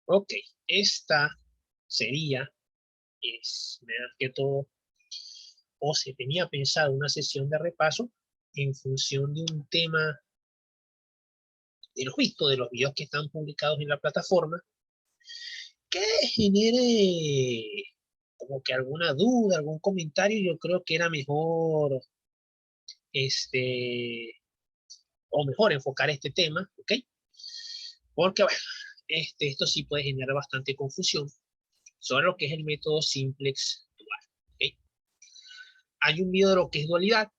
Ok, esta sería, es más que todo, o se tenía pensado una sesión de repaso en función de un tema de los vistos, de los videos que están publicados en la plataforma, que genere como que alguna duda, algún comentario. Yo creo que era mejor, este, o mejor enfocar este tema, ¿ok? Porque, bueno, esto sí puede generar bastante confusión sobre lo que es el método simplex dual, ¿ok? Hay un video de lo que es dualidad,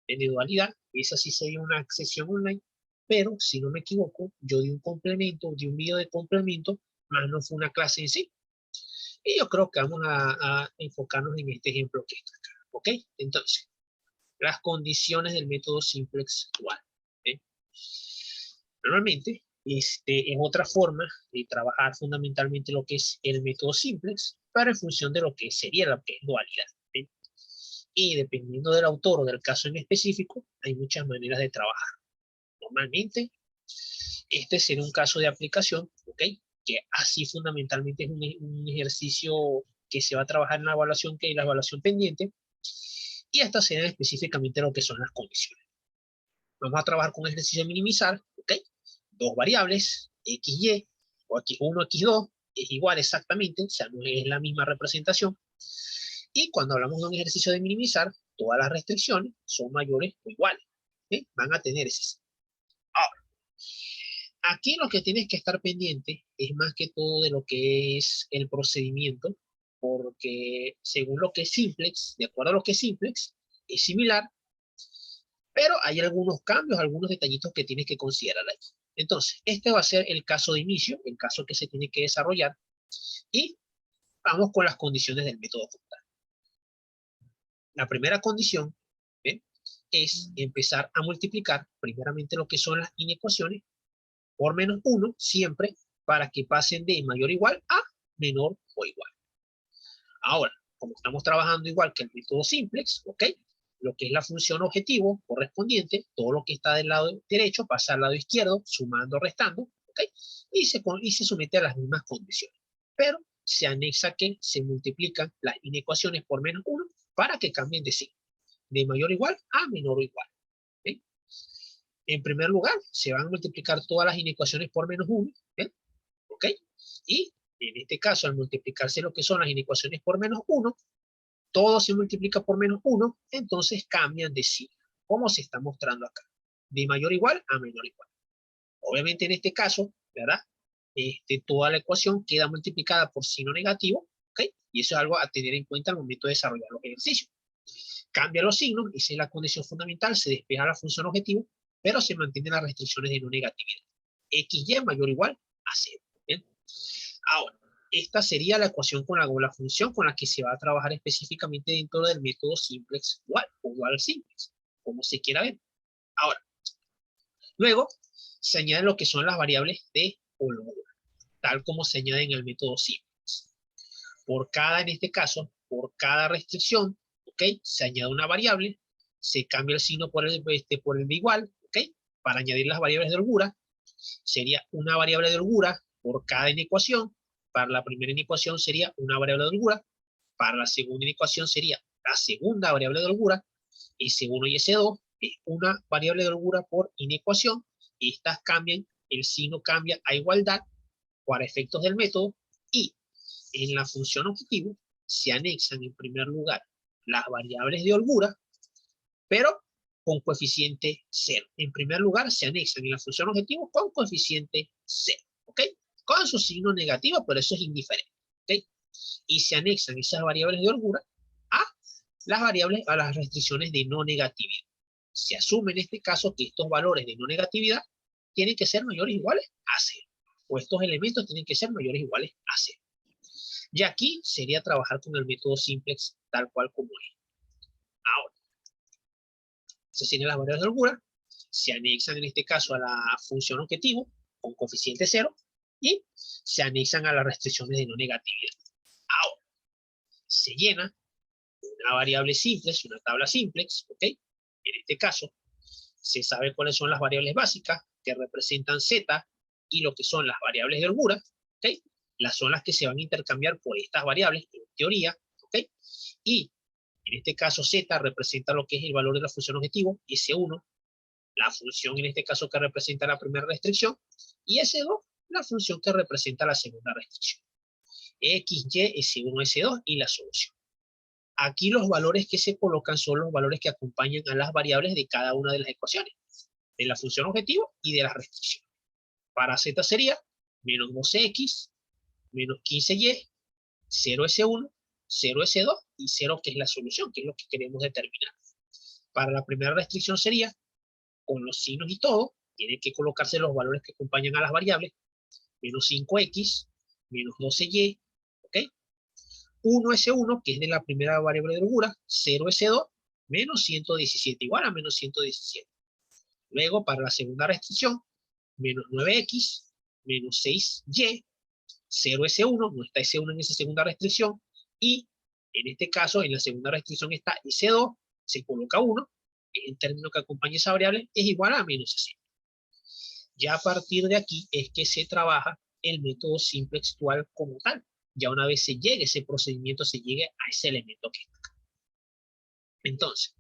de dualidad, esa sí sería una sesión online, pero si no me equivoco, yo di un complemento, di un video de complemento, más no fue una clase en sí. Y yo creo que vamos a enfocarnos en este ejemplo que está acá, ¿ok? Entonces, las condiciones del método simplex dual, ¿ok? Normalmente, es otra forma de trabajar fundamentalmente lo que es el método simplex, pero en función de lo que sería lo que es dualidad, ¿ok? Y dependiendo del autor o del caso en específico, hay muchas maneras de trabajar. Normalmente, este sería un caso de aplicación, ¿ok? Que así fundamentalmente es un ejercicio que se va a trabajar en la evaluación, que es la evaluación pendiente, y estas serían específicamente lo que son las condiciones. Vamos a trabajar con un ejercicio de minimizar, ¿ok? Dos variables, x, y, o x1, x2, es igual exactamente, o sea, no es la misma representación. Y cuando hablamos de un ejercicio de minimizar, todas las restricciones son mayores o iguales, ¿ok? Van a tener ese. Ahora, aquí lo que tienes que estar pendiente es más que todo de lo que es el procedimiento, porque según lo que es simplex, de acuerdo a lo que es simplex, es similar, pero hay algunos cambios, algunos detallitos que tienes que considerar ahí. Entonces, este va a ser el caso de inicio, el caso que se tiene que desarrollar, y vamos con las condiciones del método contar. La primera condición, ¿bien?, es empezar a multiplicar primeramente lo que son las inecuaciones por menos 1 siempre para que pasen de mayor o igual a menor o igual. Ahora, como estamos trabajando igual que el método simplex, ¿ok? Lo que es la función objetivo correspondiente, todo lo que está del lado derecho pasa al lado izquierdo, sumando, restando, ¿ok? Y se somete a las mismas condiciones. Pero se anexa que se multiplican las inecuaciones por menos 1 para que cambien de signo, de mayor o igual a menor o igual. ¿Okay? En primer lugar, se van a multiplicar todas las inecuaciones por menos 1, ¿okay? ¿Ok? Y en este caso, al multiplicarse lo que son las inecuaciones por menos 1, todo se multiplica por menos 1, entonces cambian de signo, como se está mostrando acá, de mayor o igual a menor o igual. Obviamente en este caso, ¿verdad? Toda la ecuación queda multiplicada por signo negativo, ¿ok? Y eso es algo a tener en cuenta al momento de desarrollar los ejercicios. Cambia los signos, esa es la condición fundamental, se despeja la función objetivo, pero se mantienen las restricciones de no negatividad. XY mayor o igual a 0. ¿Bien? Ahora, esta sería la ecuación con la función con la que se va a trabajar específicamente dentro del método simplex dual o dual simplex, como se quiera ver. Ahora, luego se añaden lo que son las variables de holgura, tal como se añade en el método simplex. Por cada, en este caso, por cada restricción, ¿ok? Se añade una variable, se cambia el signo por el de igual, ¿ok? Para añadir las variables de holgura, sería una variable de holgura por cada inecuación. Para la primera inecuación sería una variable de holgura, para la segunda inecuación sería la segunda variable de holgura, S1 y S2 es una variable de holgura por inecuación, estas cambian, el signo cambia a igualdad para efectos del método, y en la función objetivo se anexan en primer lugar las variables de holgura, pero con coeficiente 0. En primer lugar, se anexan en la función objetivo con coeficiente 0, ¿ok? Con su signo negativo, pero eso es indiferente, ¿ok? Y se anexan esas variables de holgura a las variables, a las restricciones de no negatividad. Se asume en este caso que estos valores de no negatividad tienen que ser mayores o iguales a 0. O estos elementos tienen que ser mayores o iguales a 0. Y aquí sería trabajar con el método simplex tal cual como es. Ahora, se tienen las variables de holgura, se anexan en este caso a la función objetivo con coeficiente 0 y se anexan a las restricciones de no negatividad. Ahora, se llena una variable simplex, una tabla simplex, ¿ok? En este caso, se sabe cuáles son las variables básicas que representan z y lo que son las variables de holgura, ¿ok? son las que se van a intercambiar por estas variables, en teoría, ¿ok? Y en este caso Z representa lo que es el valor de la función objetivo, S1, la función en este caso que representa la primera restricción, y S2, la función que representa la segunda restricción. X, Y, S1, S2 y la solución. Aquí los valores que se colocan son los valores que acompañan a las variables de cada una de las ecuaciones, de la función objetivo y de las restricciones. Para Z sería menos 12X, menos 15Y, 0S1, 0S2 y 0 que es la solución, que es lo que queremos determinar. Para la primera restricción sería, con los signos y todo, tienen que colocarse los valores que acompañan a las variables, menos 5X, menos 12Y, ¿ok? 1S1, que es de la primera variable de holgura, 0S2, menos 117, igual a menos 117. Luego, para la segunda restricción, menos 9X, menos 6Y, 0S1, no está S1 en esa segunda restricción, y en este caso, en la segunda restricción está S2, se coloca 1, que es el término que acompaña esa variable, es igual a menos 60. Ya a partir de aquí es que se trabaja el método simple textual como tal. Ya una vez se llegue ese procedimiento, se llegue a ese elemento que está acá. Entonces,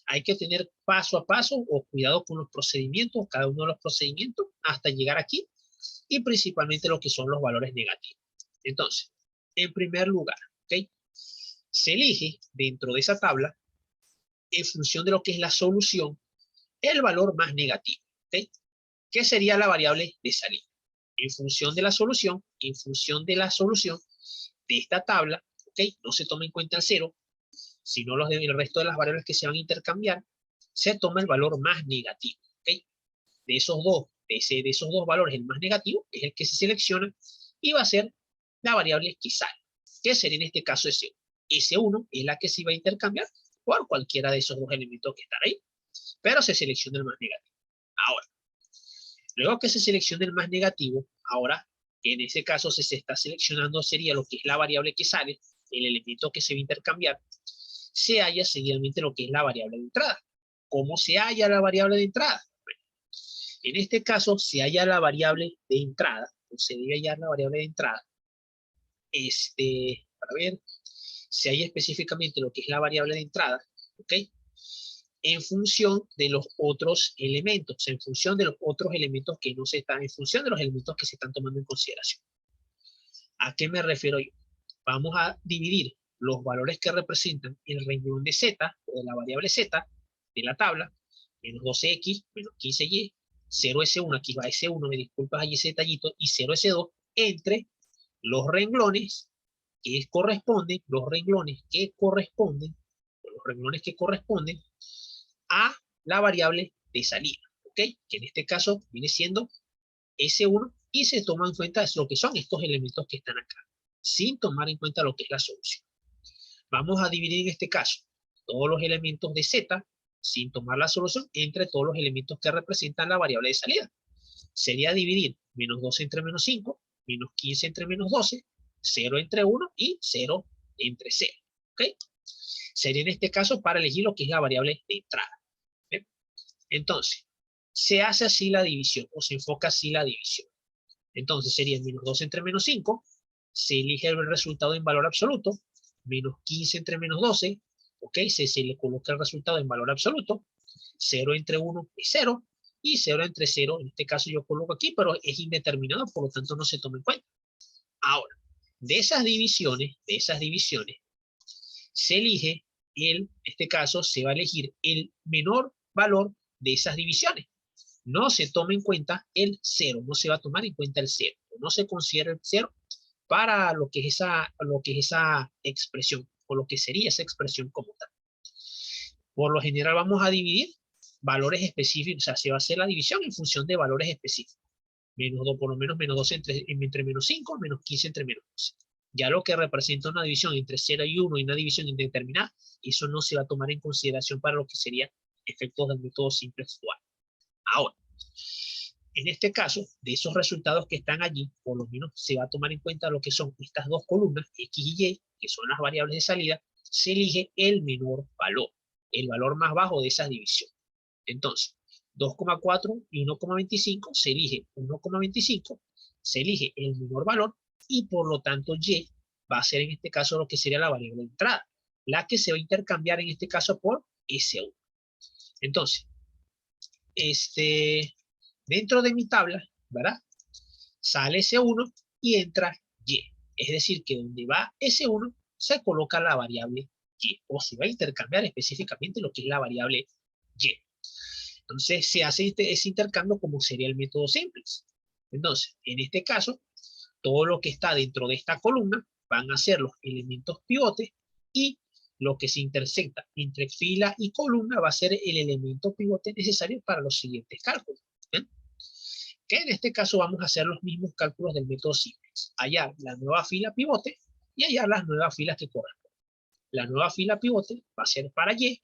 hay que tener paso a paso o cuidado con los procedimientos, cada uno de los procedimientos, hasta llegar aquí, y principalmente lo que son los valores negativos. Entonces, en primer lugar, ¿ok? Se elige dentro de esa tabla, en función de lo que es la solución, el valor más negativo, ¿ok? ¿Qué sería la variable de salida? En función de la solución, de esta tabla, ¿ok? No se toma en cuenta el 0, sino el resto de las variables que se van a intercambiar, se toma el valor más negativo, ¿ok? De esos dos valores, el más negativo es el que se selecciona y va a ser la variable que sale, que sería en este caso S1. S1 es la que se va a intercambiar por cualquiera de esos dos elementos que están ahí, pero se selecciona el más negativo. Ahora, luego que se seleccione el más negativo, ahora, en ese caso se está seleccionando sería lo que es la variable que sale, el elemento que se va a intercambiar, se halla seguidamente lo que es la variable de entrada. ¿Cómo se halla la variable de entrada? Bueno, en este caso se halla la variable de entrada, o se debe hallar la variable de entrada, para ver, se halla específicamente lo que es la variable de entrada, ¿ok? En función de los otros elementos, en función de los otros elementos que no se están, en función de los elementos que se están tomando en consideración. ¿A qué me refiero yo? Vamos a dividir los valores que representan el renglón de Z, o de la variable Z, de la tabla, menos 12X, menos 15Y, 0S1, aquí va S1, me disculpas ahí ese detallito, y 0S2, entre los renglones que corresponden, a la variable de salida, ¿ok? Que en este caso viene siendo S1 y se toma en cuenta lo que son estos elementos que están acá, sin tomar en cuenta lo que es la solución. Vamos a dividir en este caso todos los elementos de Z, sin tomar la solución, entre todos los elementos que representan la variable de salida. Sería dividir menos 12 entre menos 5, menos 15 entre menos 12, 0 entre 1 y 0 entre 0, ¿ok? Sería en este caso para elegir lo que es la variable de entrada. ¿Bien? Entonces, se hace así la división, o se enfoca así la división. Entonces sería menos 12 entre menos 5, se elige el resultado en valor absoluto, menos 15 entre menos 12, ¿ok? Se le coloca el resultado en valor absoluto, 0 entre 1 es 0, y 0 entre 0, en este caso yo coloco aquí, pero es indeterminado, por lo tanto no se toma en cuenta. Ahora, de esas divisiones, se elige en este caso se va a elegir el menor valor de esas divisiones. No se toma en cuenta el 0, no se va a tomar en cuenta el 0, no se considera el 0 para lo que es esa expresión, o lo que sería esa expresión como tal. Por lo general vamos a dividir valores específicos, o sea, se va a hacer la división en función de valores específicos. Menos 2, por lo menos menos 12 entre menos 5, menos 15 entre menos 12. Ya lo que representa una división entre 0 y 1 y una división indeterminada, eso no se va a tomar en consideración para lo que sería efectos del método simple textual. Ahora, en este caso, de esos resultados que están allí, por lo menos se va a tomar en cuenta lo que son estas dos columnas, X y Y, que son las variables de salida, se elige el menor valor, el valor más bajo de esas divisiones. Entonces, 2,4 y 1,25 se elige 1,25, se elige el menor valor, y por lo tanto Y va a ser en este caso lo que sería la variable de entrada, la que se va a intercambiar en este caso por S1. Entonces, dentro de mi tabla, ¿verdad? Sale S1 y entra Y. Es decir, que donde va S1 se coloca la variable Y, o se va a intercambiar específicamente lo que es la variable Y. Entonces se hace ese intercambio como sería el método simplex. Entonces, en este caso, todo lo que está dentro de esta columna van a ser los elementos pivotes y lo que se intersecta entre fila y columna va a ser el elemento pivote necesario para los siguientes cálculos. ¿Bien? Que en este caso vamos a hacer los mismos cálculos del método simplex. Hallar la nueva fila pivote y hallar las nuevas filas que corresponden. La nueva fila pivote va a ser para Y,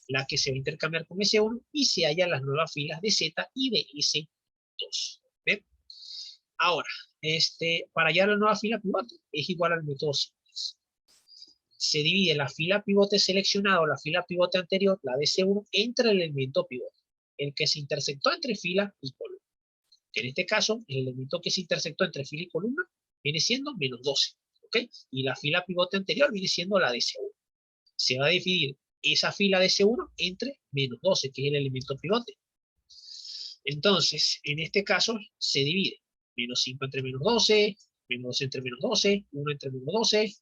la que se va a intercambiar con S1, y se hallan las nuevas filas de Z y de S2. ¿Ven? Ahora, para hallar la nueva fila pivote es igual al método simplex. Se divide la fila pivote seleccionada o la fila pivote anterior, la de S1, entre el elemento pivote, el que se intersectó entre fila y columna. En este caso, el elemento que se intersectó entre fila y columna viene siendo menos 12. ¿Ok? Y la fila pivote anterior viene siendo la de S1. Se va a dividir esa fila de S1 entre menos 12, que es el elemento pivote. Entonces, en este caso, se divide menos 5 entre menos 12, menos 12 entre menos 12, 1 entre menos 12,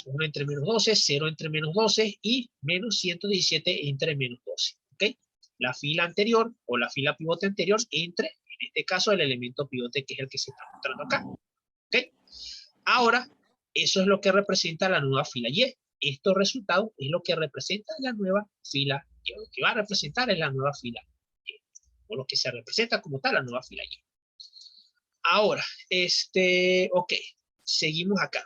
1 entre menos 12, 0 entre menos 12 y menos 117 entre menos 12. ¿Ok? La fila anterior o la fila pivote anterior entre, en este caso, el elemento pivote que es el que se está mostrando acá. ¿Ok? Ahora, eso es lo que representa la nueva fila Y. Estos resultados es lo que representa la nueva fila Y. Lo que va a representar es la nueva fila Y. O lo que se representa como tal la nueva fila Y. Ahora, ok, seguimos acá.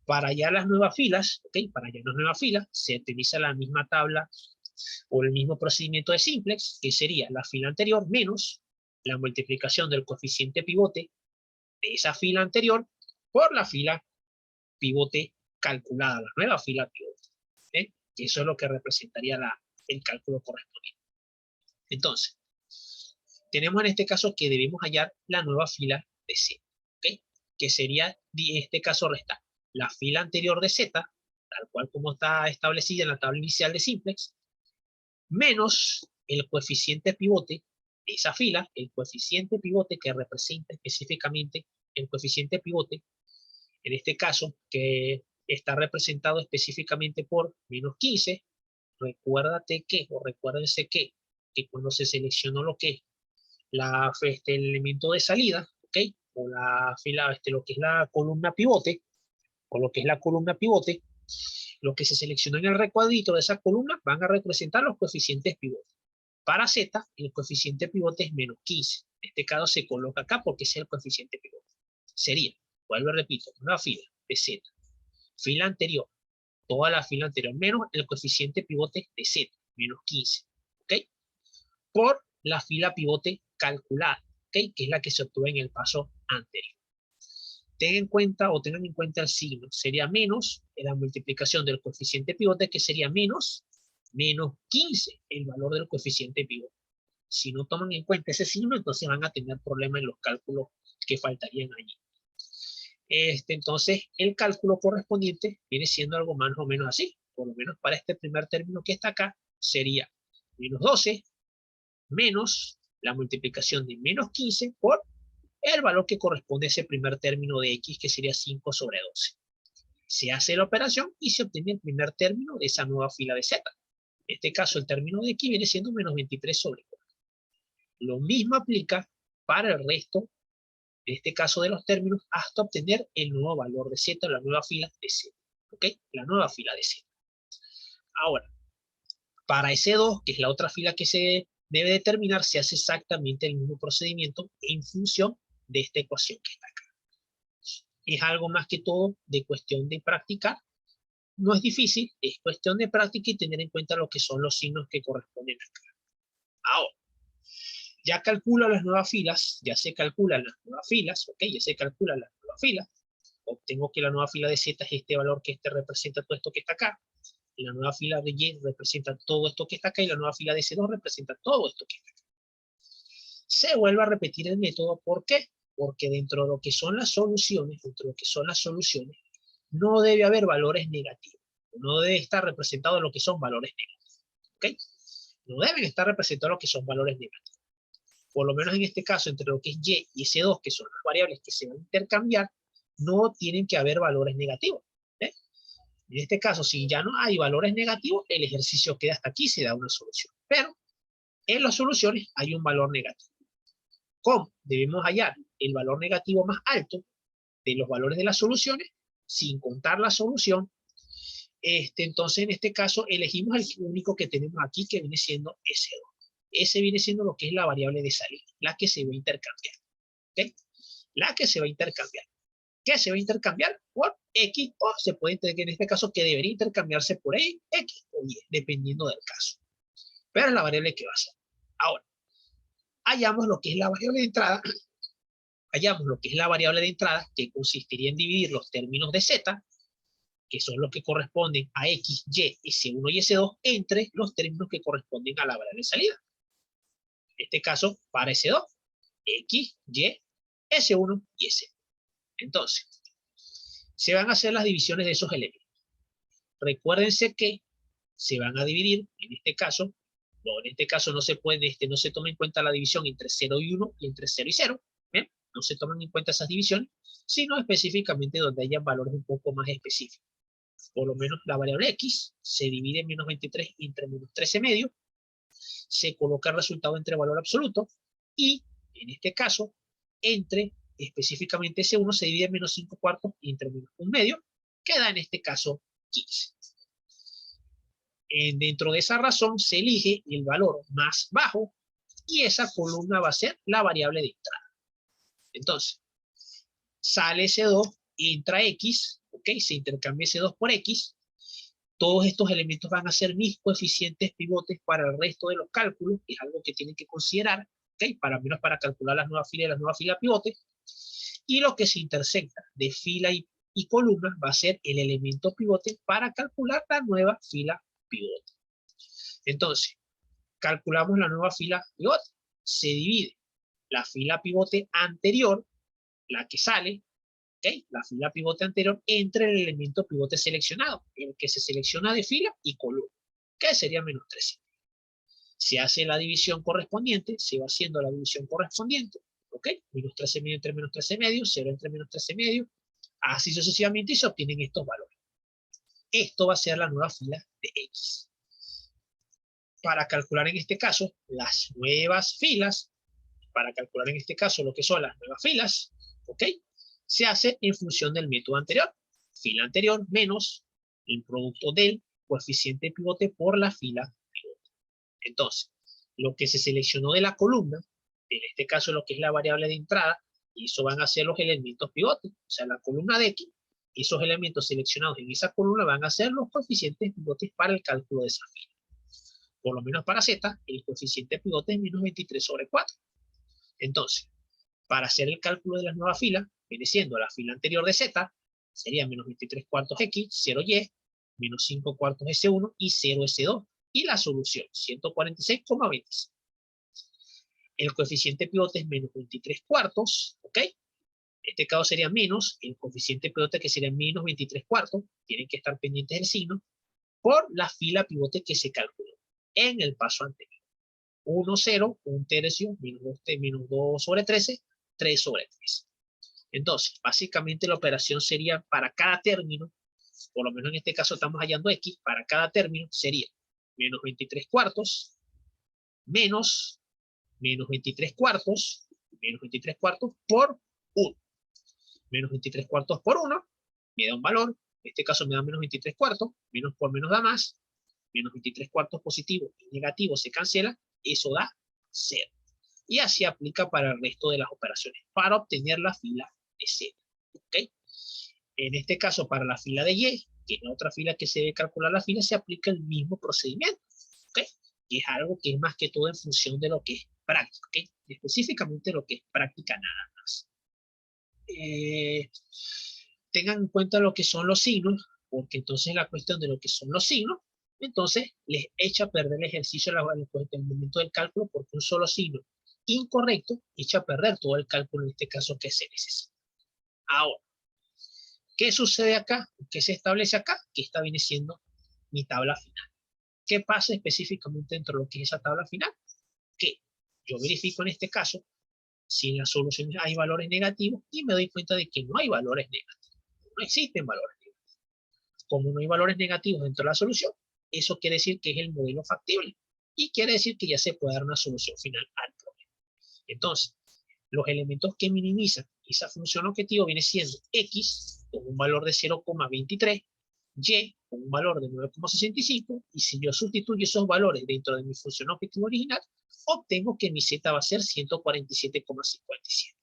Para hallar las nuevas filas, ok, para hallar las nuevas filas, se utiliza la misma tabla o el mismo procedimiento de simplex, que sería la fila anterior menos la multiplicación del coeficiente pivote de esa fila anterior por la fila pivote calculada, la nueva fila pivote. ¿Eh? Eso es lo que representaría el cálculo correspondiente. Entonces, tenemos en este caso que debemos hallar la nueva fila de Z, ¿ok? Que sería, en este caso, restar la fila anterior de Z, tal cual como está establecida en la tabla inicial de simplex, menos el coeficiente pivote de esa fila, el coeficiente pivote que representa específicamente el coeficiente pivote, en este caso, que está representado específicamente por menos 15. Recuérdate que, o recuérdense que cuando se seleccionó lo que es el elemento de salida, ¿ok? O la fila, lo que es la columna pivote, o lo que es la columna pivote, lo que se seleccionó en el recuadrito de esa columna van a representar los coeficientes pivote. Para Z, el coeficiente pivote es menos 15. En este caso se coloca acá porque ese es el coeficiente pivote. Sería, vuelvo y repito, una fila de Z, fila anterior, toda la fila anterior, menos el coeficiente pivote de Z, menos 15. ¿Ok? Por la fila pivote calculada, ¿ok? Que es la que se obtuvo en el paso anterior. Tengan en cuenta el signo. Sería menos la multiplicación del coeficiente pivote, que sería menos 15, el valor del coeficiente pivote. Si no toman en cuenta ese signo, entonces van a tener problemas en los cálculos que faltarían allí. Entonces, el cálculo correspondiente viene siendo algo más o menos así. Por lo menos para este primer término que está acá, sería menos 12 menos la multiplicación de menos 15 por el valor que corresponde a ese primer término de x, que sería 5 sobre 12. Se hace la operación y se obtiene el primer término de esa nueva fila de z. En este caso, el término de x viene siendo menos 23 sobre 4. Lo mismo aplica para el resto, en este caso de los términos, hasta obtener el nuevo valor de z, la nueva fila de z. ¿Ok? La nueva fila de z. Ahora, para S2, que es la otra fila que se debe determinar, se hace exactamente el mismo procedimiento en función de esta ecuación que está acá. Es algo más que todo de cuestión de practicar. No es difícil, es cuestión de práctica y tener en cuenta lo que son los signos que corresponden acá. Ahora, ya calcula las nuevas filas, ya se calculan las nuevas filas, ok, ya se calculan las nuevas filas. Obtengo que la nueva fila de Z es este valor que representa todo esto que está acá. Y la nueva fila de Y representa todo esto que está acá y la nueva fila de C2 representa todo esto que está acá. Se vuelve a repetir el método. ¿Por qué? Porque dentro de lo que son las soluciones, no debe haber valores negativos. No debe estar representado lo que son valores negativos. ¿Ok? No deben estar representados lo que son valores negativos. Por lo menos en este caso, entre lo que es Y y S2, que son las variables que se van a intercambiar, no tienen que haber valores negativos. ¿Eh? En este caso, si ya no hay valores negativos, el ejercicio queda hasta aquí, se da una solución. Pero en las soluciones hay un valor negativo. ¿Cómo? Debemos hallar el valor negativo más alto de los valores de las soluciones, sin contar la solución. Entonces, en este caso, elegimos el único que tenemos aquí, que viene siendo S2. Ese viene siendo lo que es la variable de salida, la que se va a intercambiar. ¿Okay? La que se va a intercambiar. ¿Qué se va a intercambiar? Por X, o se puede entender que en este caso que debería intercambiarse por X o Y, dependiendo del caso. Pero es la variable que va a ser. Ahora, hallamos lo que es la variable de entrada. Hallamos lo que es la variable de entrada, que consistiría en dividir los términos de Z, que son los que corresponden a X, Y, S1 y S2, entre los términos que corresponden a la variable de salida. En este caso, para S2, X, Y, S1 y S2. Entonces, se van a hacer las divisiones de esos elementos. Recuérdense que se van a dividir, en este caso no se puede, no se toma en cuenta la división entre 0 y 1 y entre 0 y 0. ¿Bien? No se toman en cuenta esas divisiones, sino específicamente donde hayan valores un poco más específicos. Por lo menos la variable X se divide en menos 23 entre menos 13 medio, se coloca el resultado entre valor absoluto, y en este caso, entre específicamente S1 se divide en menos 5 cuartos y entre menos 1 medio, queda en este caso 15. Dentro de esa razón se elige el valor más bajo y esa columna va a ser la variable de entrada. Entonces, sale S2, entra X, ¿ok? Se intercambia S2 por X. Todos estos elementos van a ser mis coeficientes pivotes para el resto de los cálculos, que es algo que tienen que considerar, ¿ok? Para menos para calcular las nuevas filas y las nuevas filas pivotes. Y lo que se intersecta de fila y columna va a ser el elemento pivote para calcular la nueva fila pivote. Entonces, calculamos la nueva fila pivote. Se divide la fila pivote anterior, la que sale, ¿okay? La fila pivote anterior, entre el elemento pivote seleccionado, el que se selecciona de fila y columna, que sería menos 13. Se hace la división correspondiente, se va haciendo la división correspondiente, ¿ok? Menos 13 medio entre menos 13 medio, 0 entre menos 13 medio, así sucesivamente, y se obtienen estos valores. Esto va a ser la nueva fila de X. Para calcular en este caso las nuevas filas, para calcular en este caso lo que son las nuevas filas, ¿ok? Se hace en función del método anterior. Fila anterior menos el producto del coeficiente pivote por la fila pivote. Entonces, lo que se seleccionó de la columna, en este caso lo que es la variable de entrada, y eso van a ser los elementos pivotes, o sea, la columna de X, esos elementos seleccionados en esa columna van a ser los coeficientes pivotes para el cálculo de esa fila. Por lo menos para Z, el coeficiente pivote es menos 23 sobre 4. Entonces, para hacer el cálculo de la nueva fila, viene siendo la fila anterior de Z, sería menos 23 cuartos X, 0Y, menos 5 cuartos S1 y 0 S2. Y la solución, 146,26. El coeficiente pivote es menos 23 cuartos, ¿ok? En este caso sería menos el coeficiente pivote, que sería menos 23 cuartos, tienen que estar pendientes del signo, por la fila pivote que se calculó en el paso anterior. 1, 0, 1 tercio, menos 2 sobre 13, 3 sobre 3. Entonces, básicamente la operación sería para cada término, por lo menos en este caso estamos hallando X, para cada término sería menos 23 cuartos, menos 23 cuartos, menos 23 cuartos por 1. Menos 23 cuartos por 1 me da un valor, en este caso me da menos 23 cuartos, menos por menos da más, menos 23 cuartos positivo y negativo se cancela, eso da 0. Y así aplica para el resto de las operaciones, para obtener la fila de Z. ¿Okay? En este caso, para la fila de Y, que es la otra fila que se debe calcular la fila, se aplica el mismo procedimiento. ¿Okay? Y es algo que es más que todo en función de lo que es práctica. ¿Okay? Específicamente lo que es práctica nada más. Tengan en cuenta lo que son los signos, porque entonces la cuestión de lo que son los signos, entonces les echa a perder el ejercicio en el momento del cálculo, porque un solo signo incorrecto, echa a perder todo el cálculo en este caso que se necesita. Ahora, ¿qué sucede acá? ¿Qué se establece acá? Que esta viene siendo mi tabla final. ¿Qué pasa específicamente dentro de lo que es esa tabla final? Que yo verifico en este caso si en las soluciones hay valores negativos y me doy cuenta de que no hay valores negativos. No existen valores negativos. Como no hay valores negativos dentro de la solución, eso quiere decir que es el modelo factible y quiere decir que ya se puede dar una solución final al problema. Entonces, los elementos que minimizan esa función objetivo viene siendo x con un valor de 0,23, y con un valor de 9,65, y si yo sustituyo esos valores dentro de mi función objetivo original, obtengo que mi z va a ser 147,57.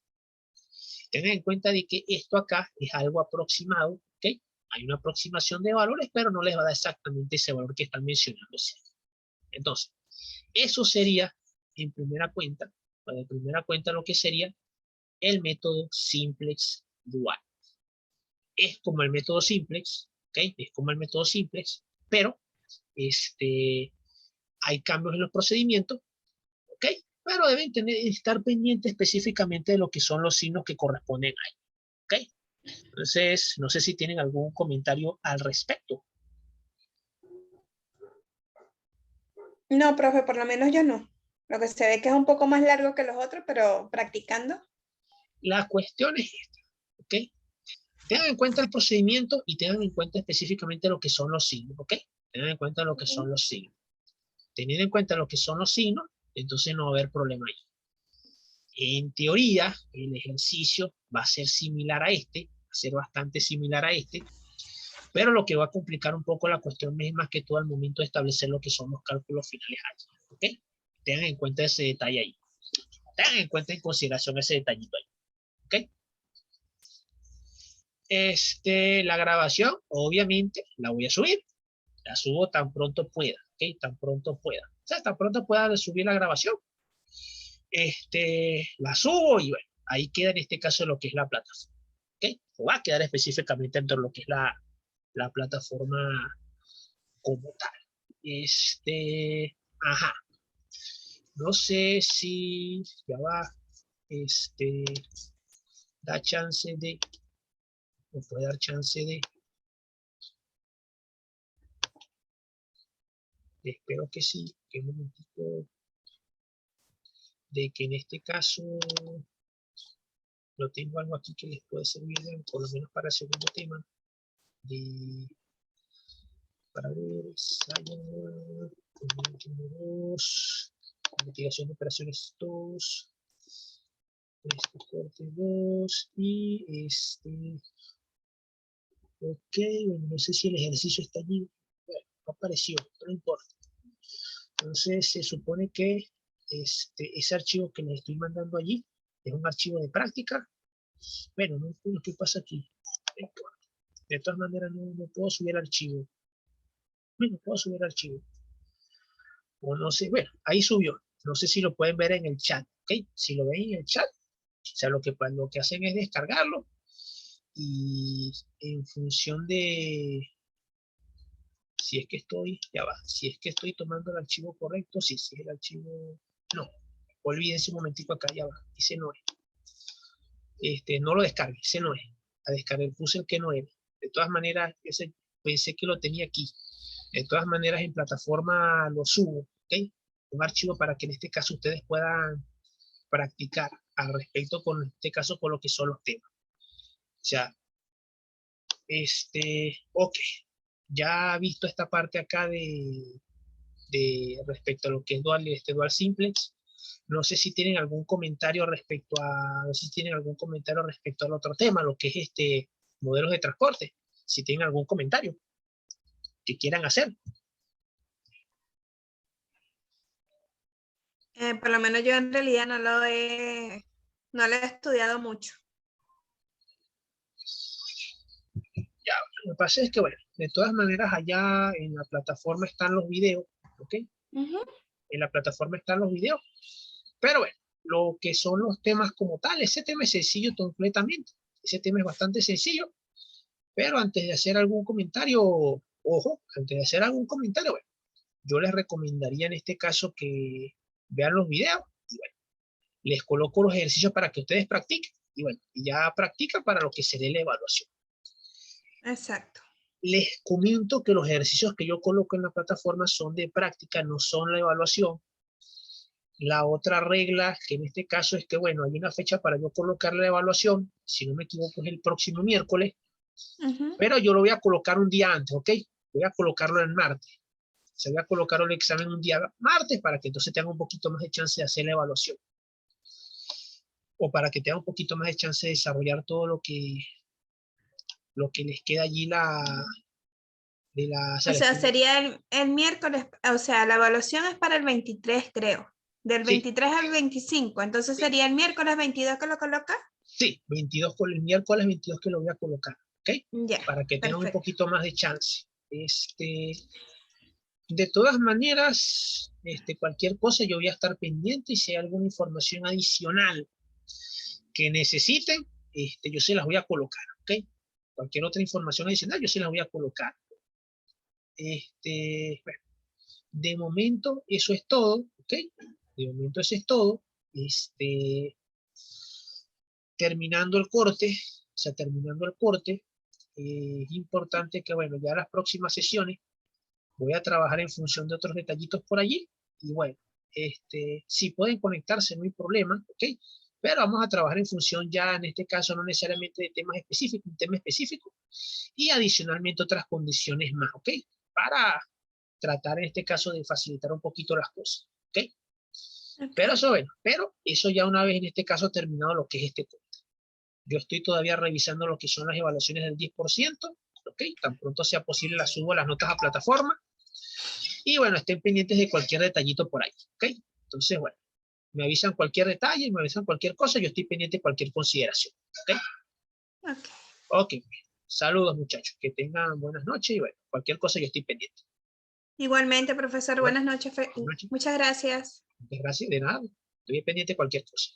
Tengan en cuenta de que esto acá es algo aproximado, ¿ok? Hay una aproximación de valores, pero no les va a dar exactamente ese valor que están mencionando. Entonces, eso sería en primera cuenta lo que sería el método simplex dual. Es como el método simplex, ¿ok? Es como el método simplex, pero hay cambios en los procedimientos, ¿ok? Pero deben estar pendientes específicamente de lo que son los signos que corresponden ahí, ¿ok? Entonces, no sé si tienen algún comentario al respecto. No, profe, por lo menos yo no. Lo que se ve que es un poco más largo que los otros, pero practicando. La cuestión es esta, ¿ok? Tengan en cuenta el procedimiento y tengan en cuenta específicamente lo que son los signos, ¿ok? Tengan en cuenta lo que son los signos. Teniendo en cuenta lo que son los signos, entonces no va a haber problema ahí. En teoría, el ejercicio va a ser similar a este, va a ser bastante similar a este, pero lo que va a complicar un poco la cuestión es más que todo al momento de establecer lo que son los cálculos finales allí, ¿ok? Tengan en cuenta ese detalle ahí. Tengan en cuenta en consideración ese detallito ahí, ¿ok? La grabación, obviamente, la voy a subir. La subo tan pronto pueda, ¿ok? Tan pronto pueda. O sea, tan pronto pueda subir la grabación. La subo y bueno, ahí queda en este caso lo que es la plataforma, ¿ok? O va a quedar específicamente dentro de lo que es la plataforma como tal. Ajá. No sé si ya va, da chance de, o puede dar chance de, espero que sí, que un momentito, de que en este caso yo tengo algo aquí que les puede servir, por lo menos para el segundo tema, de, para ver, investigación de operaciones 2, corte 2, y ok, bueno, no sé si el ejercicio está allí, bueno, no apareció, pero no importa. Entonces se supone que ese archivo que les estoy mandando allí es un archivo de práctica. Bueno, no entiendo qué pasa aquí. De todas maneras no puedo subir archivo. No puedo subir archivo. O no sé, bueno, ahí subió. No sé si lo pueden ver en el chat, ¿ok? Si lo ven en el chat, o sea, lo que hacen es descargarlo y en función de si es que estoy, ya va, si es que estoy tomando el archivo correcto, si es el archivo, no, olvídense un momentico acá, ya va, ese no es. No lo descargue, ese no es. A descargar puse el que no es. De todas maneras, ese pensé que lo tenía aquí. De todas maneras, en plataforma lo subo, ¿ok? Un archivo para que en este caso ustedes puedan practicar al respecto con este caso con lo que son los temas. O sea, ok, ya visto esta parte acá de respecto a lo que es dual simplex, no sé si tienen algún comentario respecto a, no sé si tienen algún comentario respecto al otro tema, lo que es modelos de transporte, si tienen algún comentario que quieran hacer. Por lo menos yo en realidad no lo he estudiado mucho. Ya, lo que pasa es que, bueno, de todas maneras allá en la plataforma están los videos, ¿ok? En la plataforma están los videos, pero bueno, lo que son los temas como tal, ese tema es sencillo completamente, ese tema es bastante sencillo, pero antes de hacer algún comentario, ojo, antes de hacer algún comentario, bueno, yo les recomendaría en este caso que vean los videos, y bueno, Les coloco los ejercicios para que ustedes practiquen. Y bueno, ya practican para lo que sería la evaluación. Exacto. Les comento que los ejercicios que yo coloco en la plataforma son de práctica, no son la evaluación. La otra regla, que en este caso es que, bueno, hay una fecha para yo colocar la evaluación, si no me equivoco es el próximo miércoles, pero yo lo voy a colocar un día antes, ¿ok? Voy a colocarlo el martes. Se voy a colocar el examen un día martes para que entonces tenga un poquito más de chance de hacer la evaluación. O para que tenga un poquito más de chance de desarrollar todo lo que les queda allí O sea, sería el miércoles, o sea, la evaluación es para el 23, creo. Del 23 al 25. Entonces sería el miércoles 22 que lo coloca. Sí, 22 con el miércoles 22 que lo voy a colocar, ¿ok? Ya, Para que tengan un perfecto. poquito más de chance. De todas maneras, cualquier cosa yo voy a estar pendiente y si hay alguna información adicional que necesiten, yo se las voy a colocar, ¿ok? Cualquier otra información adicional yo se las voy a colocar. Bueno, de momento eso es todo, ¿ok? De momento eso es todo. Terminando el corte, es importante que, bueno, ya las próximas sesiones voy a trabajar en función de otros detallitos por allí. Y bueno, si pueden conectarse, no hay problema, ¿ok? Pero vamos a trabajar en función ya, en este caso, no necesariamente de temas específicos, un tema específico, y adicionalmente otras condiciones más, ¿ok? Para tratar en este caso de facilitar un poquito las cosas, ¿ok? Pero eso, bueno, pero eso ya una vez en este caso terminado lo que es este corte. Yo estoy todavía revisando lo que son las evaluaciones del 10%, ¿ok? Tan pronto sea posible las subo las notas a plataforma. Y bueno, estén pendientes de cualquier detallito por ahí, ¿ok? Entonces, bueno, me avisan cualquier detalle, me avisan cualquier cosa, yo estoy pendiente de cualquier consideración, ¿ok? Ok, saludos muchachos, que tengan buenas noches y bueno, cualquier cosa yo estoy pendiente. Igualmente, profesor, Bueno, buenas noches. buenas noches. Muchas gracias. Muchas gracias, de nada, estoy pendiente de cualquier cosa.